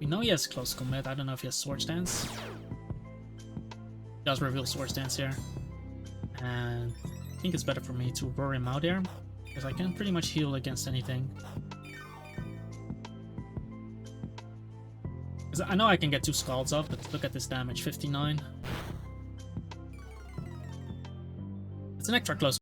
know he has close combat. I don't know if he has Sword Stance. He does reveal Sword Stance here. And I think it's better for me to roar him out here, because I can pretty much heal against anything. Because I know I can get 2 Scalds off, but look at this damage, 59. It's an extra close.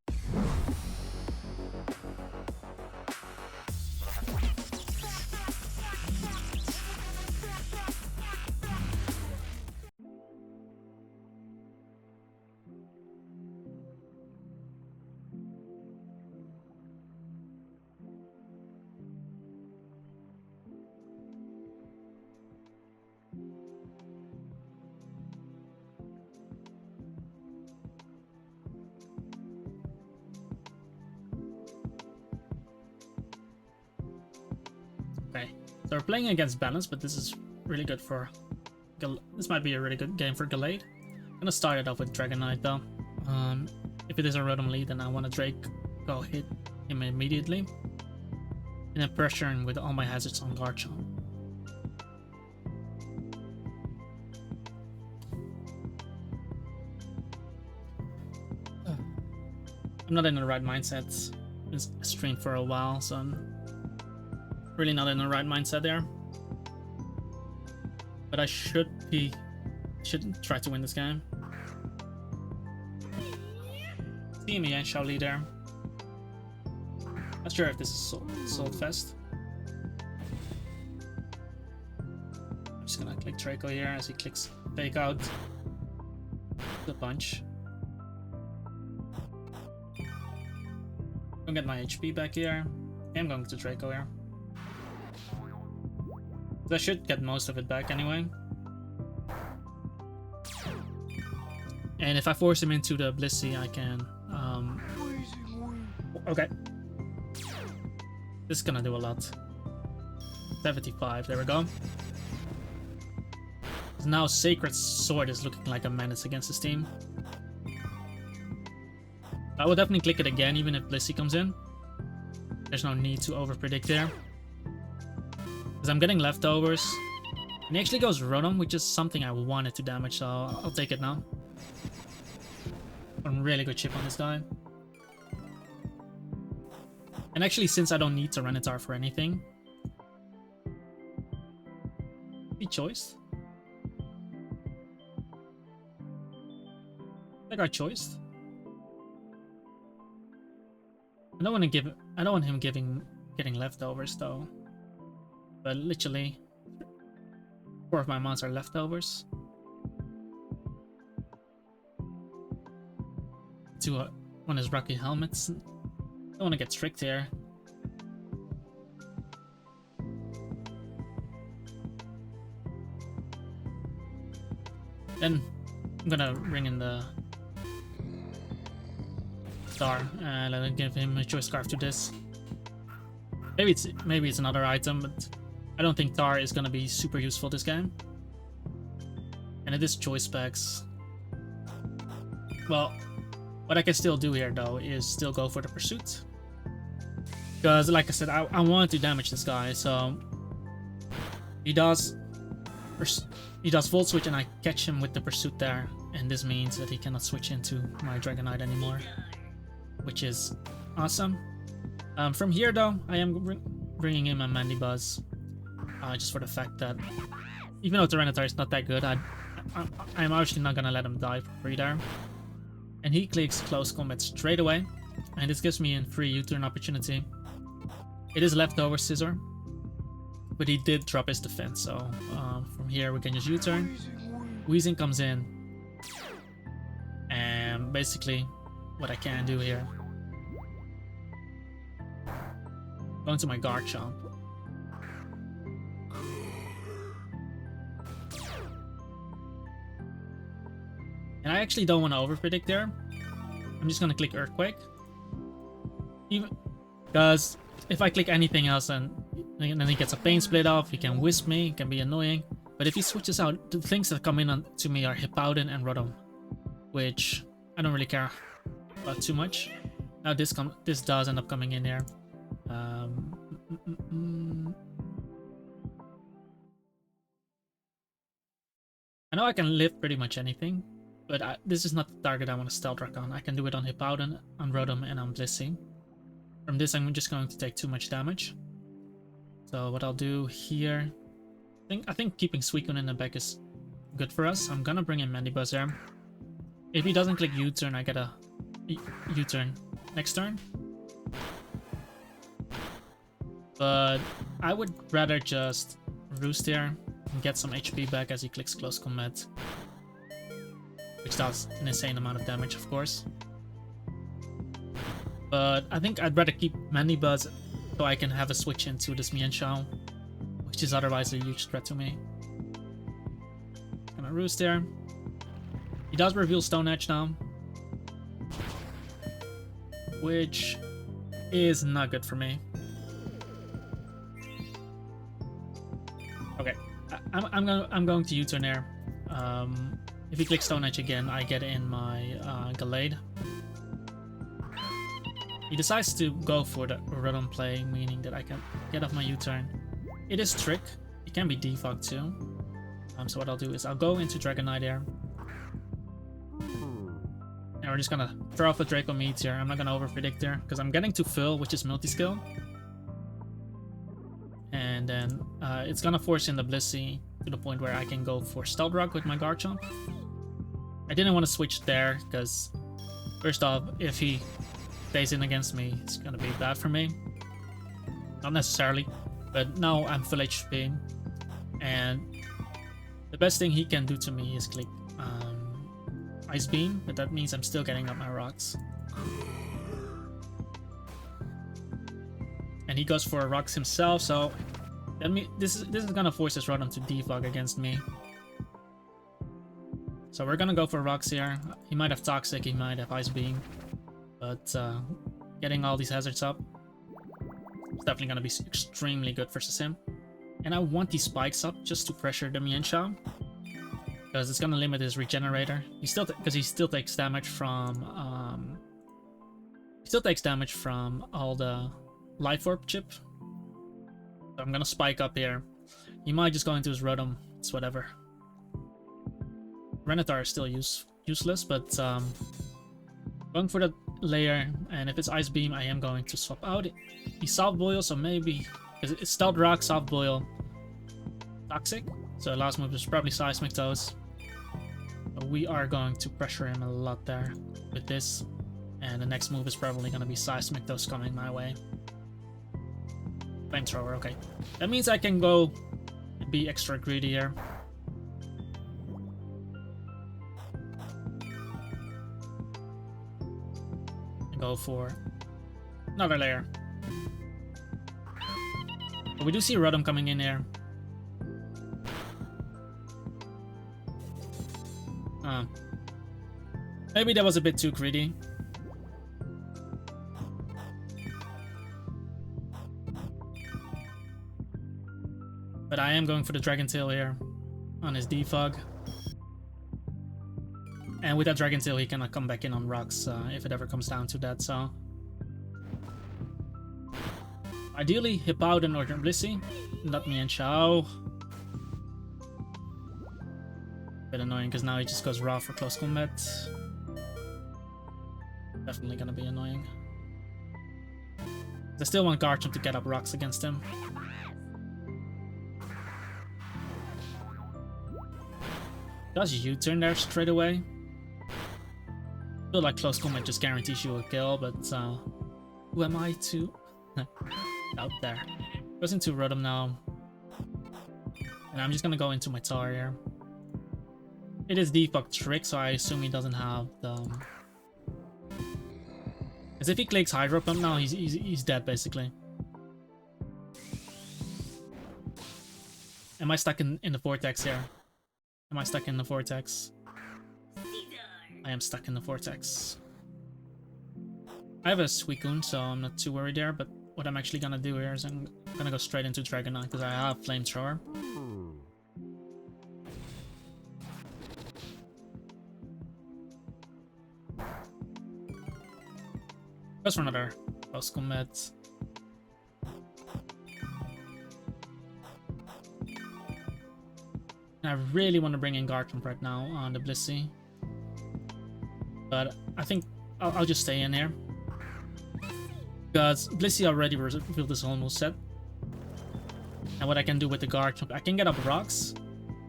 Okay, so we're playing against balance, but this is really good for... This might be a really good game for Gallade. I'm gonna start it off with Dragonite though. If it is a Rotom lead, then I want to Drake go hit him immediately. And then pressuring with all my hazards on Garchomp. I'm not in the right mindset. Been streamed for a while, so I'm really not in the right mindset there. But I should try to win this game. See me and Shaoli there. Not sure if this is Salt Fest. I'm just gonna click Draco here as he clicks Fake Out. The punch. I'll get my HP back here. I'm going to Draco here. I should get most of it back anyway. And if I force him into the Blissey, I can... Okay. This is gonna do a lot. 75, there we go. Now Sacred Sword is looking like a menace against this team. I will definitely click it again, even if Blissey comes in. There's no need to overpredict there. Because I'm getting leftovers. And he actually goes Rotom, which is something I wanted to damage, so I'll take it now. A really good chip on this guy. And actually, since I don't need Tyranitar for anything... He choiced? I think I choiced. I don't want him getting leftovers though. But literally 4 of my mounts are leftovers. One is Rocky Helmets. Don't want to get tricked here. Then I'm gonna ring in the Star and let him give him a Choice Scarf to this. Maybe it's another item, but I don't think Tar is gonna be super useful this game. And it is Choice Specs. Well, what I can still do here though is still go for the Pursuit. Because like I said, I want to damage this guy, so he does Volt Switch and I catch him with the Pursuit there, and this means that he cannot switch into my Dragonite anymore, which is awesome. From here though, I am bringing in my Mandibuzz, just for the fact that even though Tyranitar is not that good, I'm actually not gonna let him die for free there. And he clicks Close Combat straight away, and this gives me a free U-turn opportunity. It is leftover Scizor, but he did drop his defense, so from here we can just U-turn. Weezing comes in, and basically what I can do here, go into my Garchomp. And I actually don't want to overpredict there. I'm just gonna click Earthquake. Because if I click anything else and then he gets a Pain Split off, he can Wisp me, it can be annoying. But if he switches out, the things that come in to me are Hippowdon and Rotom, which I don't really care about too much. Now this does end up coming in here. I know I can lift pretty much anything, but this is not the target I want to stealth rock on. I can do it on Hippowdon, on Rotom, and on Blissey. From this, I'm just going to take too much damage. So what I'll do here, I think keeping Suicune in the back is good for us. I'm gonna bring in Mandibuzz there. If he doesn't click U-turn, I get a U-turn next turn. But I would rather just Roost here and get some HP back as he clicks Close Combat. Which does an insane amount of damage, of course. But I think I'd rather keep Mandibuzz so I can have a switch into this Mienshao, which is otherwise a huge threat to me. Gonna Roost there. He does reveal Stone Edge now, which is not good for me. Okay, I'm going to U-turn there. If he clicks Stone Edge again, I get in my Gallade. He decides to go for the Rotom play, meaning that I can get off my U-turn. It is Trick. It can be Defog too. So what I'll do is I'll go into Dragonite there. And we're just gonna throw off a Draco Meteor. I'm not gonna over-predict there, because I'm getting to Fill, which is multi-skill. And then it's gonna force in the Blissey to the point where I can go for Stealth Rock with my Garchomp. I didn't want to switch there, because first off, if he stays in against me, it's gonna be bad for me. Not necessarily, but now I'm full HP, and the best thing he can do to me is click Ice Beam, but that means I'm still getting up my rocks. And he goes for rocks himself, so this is gonna force his Rotom to defog against me. So we're gonna go for rocks here. He might have Toxic, he might have Ice Beam, but getting all these hazards up is definitely gonna be extremely good versus him. And I want these spikes up just to pressure the Mienshao, because it's gonna limit his regenerator. Because he still takes damage from all the Life Orb chip. So I'm gonna spike up here. He might just go into his Rotom. It's whatever. Renatar is still useless, but going for the layer. And if it's Ice Beam, I am going to swap out. He Soft Boil, so maybe because it's Stealth Rock, Soft Boil, Toxic. So the last move is probably Seismic Toes. But we are going to pressure him a lot there with this. And the next move is probably going to be Seismic Toes coming my way. Flamethrower, okay. That means I can go and be extra greedy here. And go for another layer. But we do see Rotom coming in here. Maybe that was a bit too greedy. But I am going for the Dragon Tail here on his Defog. And with that Dragon Tail, he cannot come back in on rocks if it ever comes down to that, so... Ideally, Hippowdon or Blissey, not Mienshao. Bit annoying because now he just goes raw for close combat. Definitely gonna be annoying. I still want Garchomp to get up rocks against him. Does U-turn there straight away? I feel like close combat just guarantees you a kill, but who am I to out there? Goes into Rotom now. And I'm just gonna go into my tower here. It is Defog Trick, so I assume he doesn't have the... Because if he clicks Hydro Pump now, he's dead basically. Am I stuck in the vortex here? Am I stuck in the vortex? I am stuck in the vortex. I have a Suicune, so I'm not too worried there, but what I'm actually gonna do here is I'm gonna go straight into Dragonite because I have Flamethrower. Goes for another close combat. And I really want to bring in Garchomp right now on the Blissey. But I think I'll just stay in here. Because Blissey already revealed this whole move set. And what I can do with the Garchomp, I can get up rocks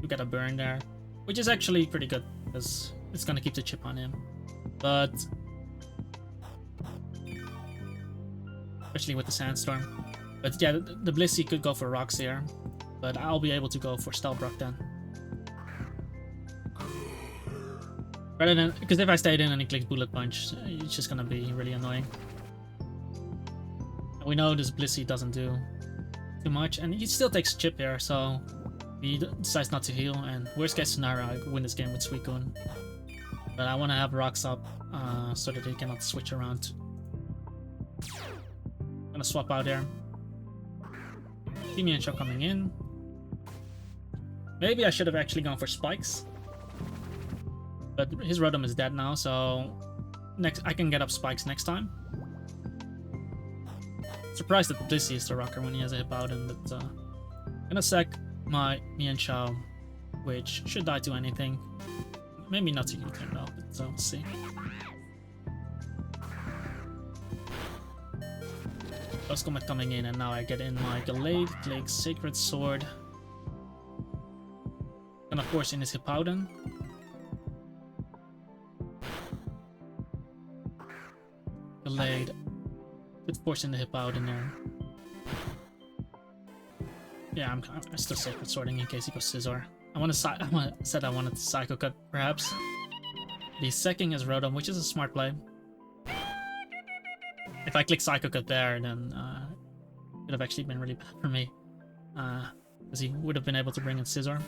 to get a burn there. Which is actually pretty good, because it's going to keep the chip on him. But especially with the Sandstorm. But yeah, the Blissey could go for rocks here. But I'll be able to go for Stelbrock then. Rather than, because if I stayed in and he clicks Bullet Punch, it's just gonna be really annoying. And we know this Blissey doesn't do too much, and he still takes chip here, so he decides not to heal, and worst case scenario, I win this game with Suicune. But I want to have rocks up so that he cannot switch around. I'm gonna swap out there. Teamy Show coming in. Maybe I should have actually gone for spikes. But his Rotom is dead now, so next I can get up spikes next time. Surprised that Blissey is the rocker when he has a Hippowdon, but I'm gonna sack my Mienshao, which should die to anything. Maybe not to U-turn though, but we'll see. Close Combat coming in, and now I get in my Gallade, click Sacred Sword. Gonna force in his Hippowdon. Gallade. Could force in the Hippowdon there. Yeah, I'm still Sacred Swording in case he goes Scizor. I said I wanted to Psycho Cut, perhaps. The second is Rotom, which is a smart play. If I click Psycho Cut there, then it would have actually been really bad for me. Because he would have been able to bring in Scizor.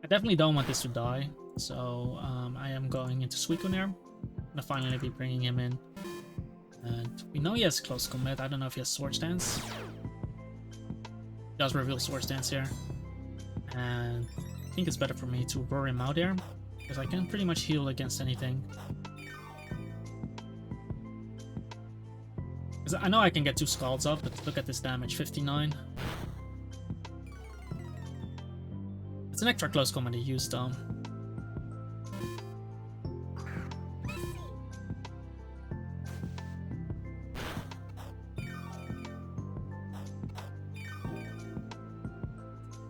I definitely don't want this to die, so I am going into Suicune here. I'm gonna finally be bringing him in. And we know he has Close Combat. I don't know if he has Sword Stance. He does reveal Sword Stance here. And I think it's better for me to roar him out here, because I can pretty much heal against anything. Because I know I can get 2 Scalds up, but look at this damage, 59. It's an extra Close Combat to use though.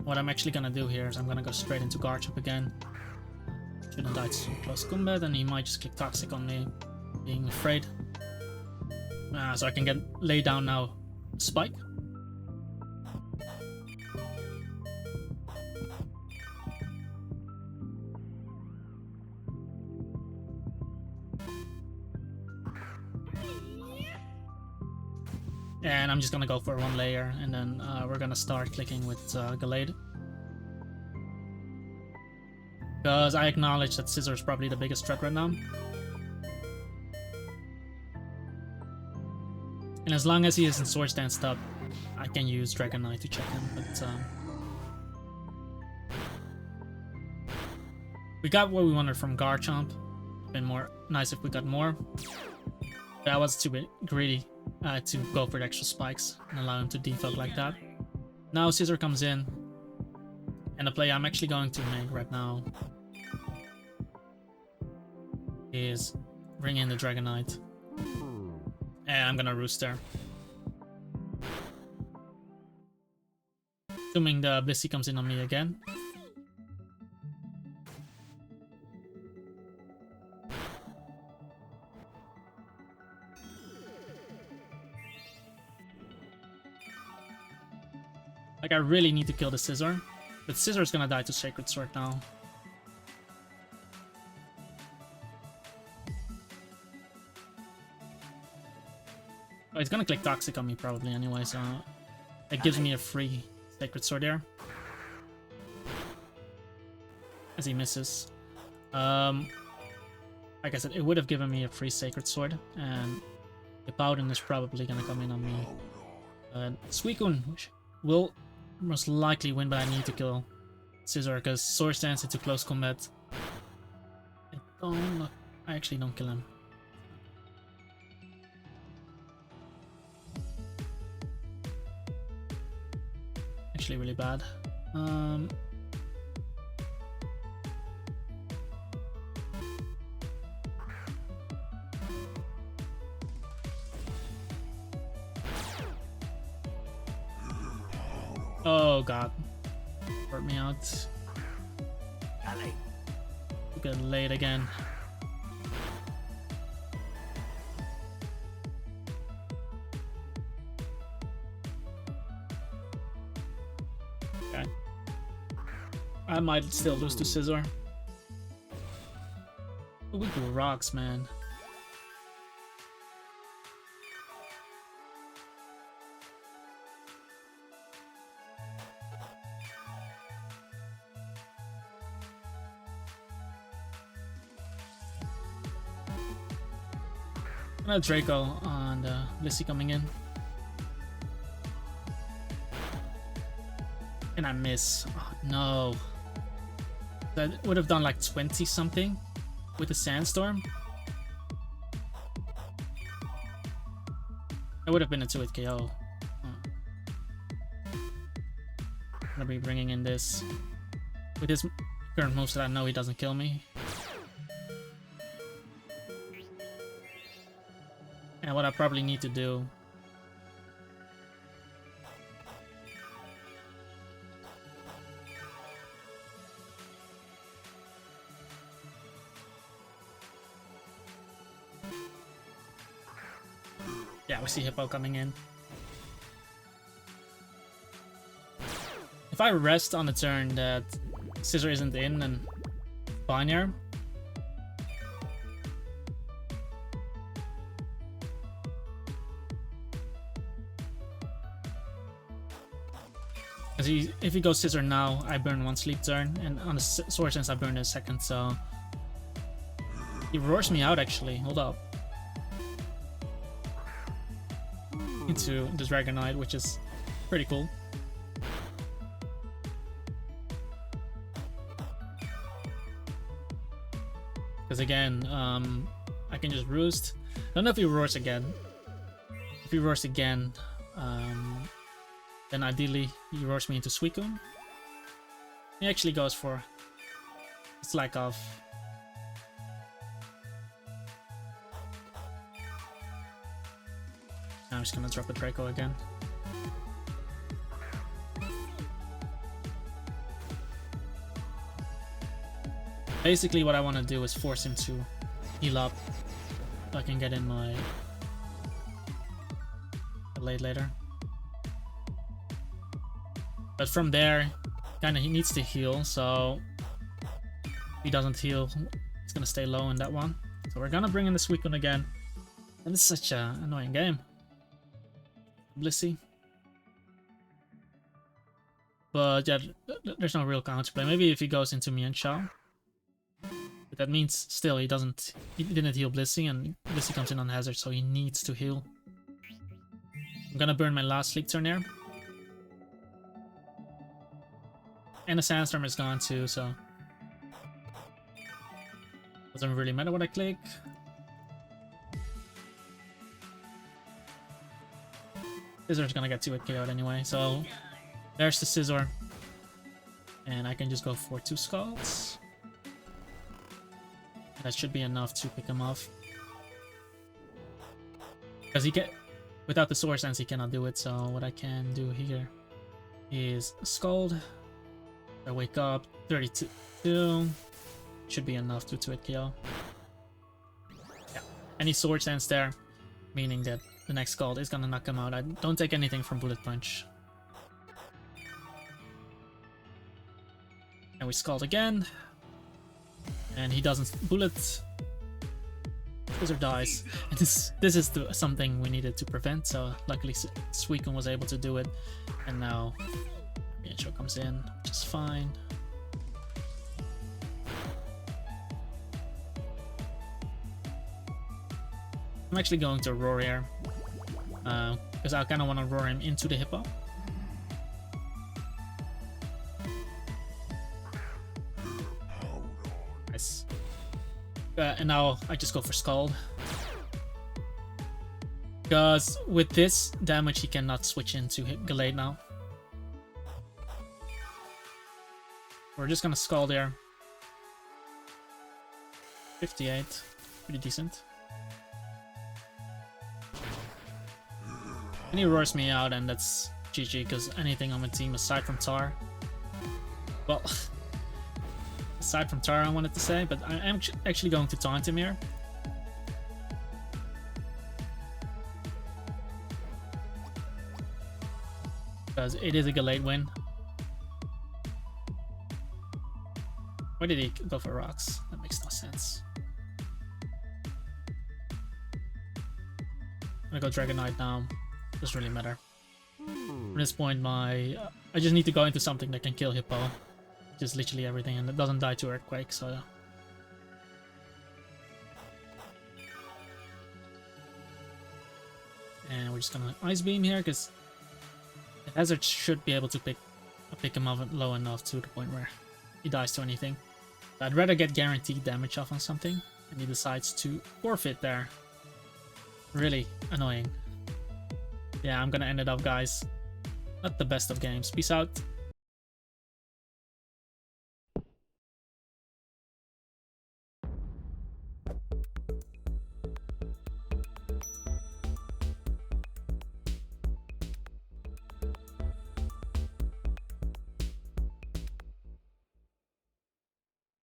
What I'm actually gonna do here is I'm gonna go straight into Garchomp again. Shouldn't die to Close Combat, and he might just click Toxic on me, being afraid. So I can lay down now Spike. And I'm just gonna go for 1 layer, and then we're gonna start clicking with Gallade. Because I acknowledge that Scizor is probably the biggest threat right now. And as long as he isn't Sword Stance up, I can use Dragonite to check him, but we got what we wanted from Garchomp. Been more nice if we got more. But I was too greedy to go for the extra spikes and allow him to defog like that. Now Scizor comes in, and the play I'm actually going to make right now is bring in the Dragonite. And I'm gonna Roost there. Assuming the Blissey comes in on me again. Like, I really need to kill the Scizor. But Scizor's gonna die to Sacred Sword now. Oh, he's gonna click Toxic on me probably anyway, so that gives me a free Sacred Sword there. As he misses. Like I said, it would have given me a free Sacred Sword, and the Hippowdon is probably gonna come in on me. Suicune will most likely win, but I need to kill Scizor because Sword Stance into Close Combat. I actually don't kill him. Actually really bad. Oh god. Hurt me out. Get late again. Okay. I might still lose to Scizor. We do rocks, man. Draco on the Blissey coming in. And I miss. Oh, no. That would have done like 20 something with the Sandstorm. That would have been a 2-hit KO. I'm gonna be bringing in this. With his current moveset, I know he doesn't kill me. And what I probably need to do yeah, we see Hippo coming in. If I rest on the turn that Scizor isn't in and Binary, if he goes Scizor now, I burn one sleep turn, and on the Sword Sense I burn a second, so he roars me out actually. Hold up. Into the Dragonite, which is pretty cool. Because again, I can just roost. I don't know if he roars again. If he roars again, then ideally he roars me into Suicune. He actually goes for Slack off. I'm just gonna drop a Draco again. Basically what I want to do is force him to heal up so I can get in my blade later. But from there, kinda he needs to heal, so if he doesn't heal, he's gonna stay low in that one. So we're gonna bring in the Suicune again. And it's such an annoying game. Blissey. But yeah, there's no real counterplay. Maybe if he goes into Mienshao. But that means still he didn't heal Blissey, and Blissey comes in on hazard, so he needs to heal. I'm gonna burn my last sleep turn here. And the Sandstorm is gone too, so doesn't really matter what I click. Scizor's gonna get 2-hit KO'd anyway, so there's the Scizor. And I can just go for 2 Scalds. That should be enough to pick him off. Because without the Sword Sense he cannot do it, so what I can do here is Scald. I wake up, 32. Should be enough to 2-hit KO. Yeah. Any Sword Sense there, meaning that the next Scald is gonna knock him out. I don't take anything from Bullet Punch. And we Scald again. And he doesn't bullet. Scizor dies. And this is something we needed to prevent, so luckily Suicune was able to do it. And now Mienshao comes in, which is fine. I'm actually going to roar here. Because I kind of want to roar him into the Hippo. Nice. And now I just go for Scald. Because with this damage he cannot switch into Gallade now. We're just gonna skull there. 58. Pretty decent. And he roars me out, and that's GG, because anything on my team aside from Tar. Well, aside from Tar, I wanted to say, but I am actually going to taunt him here. Because it is a Gallade win. Why did he go for rocks? That makes no sense. I'm gonna go Dragonite now. Doesn't really matter. At this point, I just need to go into something that can kill Hippo. Just literally everything, and it doesn't die to Earthquake, so... And we're just gonna Ice Beam here, because the Hazard should be able to pick him up low enough to the point where he dies to anything. I'd rather get guaranteed damage off on something, and he decides to forfeit there. Really annoying. Yeah, I'm gonna end it up, guys. Not the best of games. Peace out.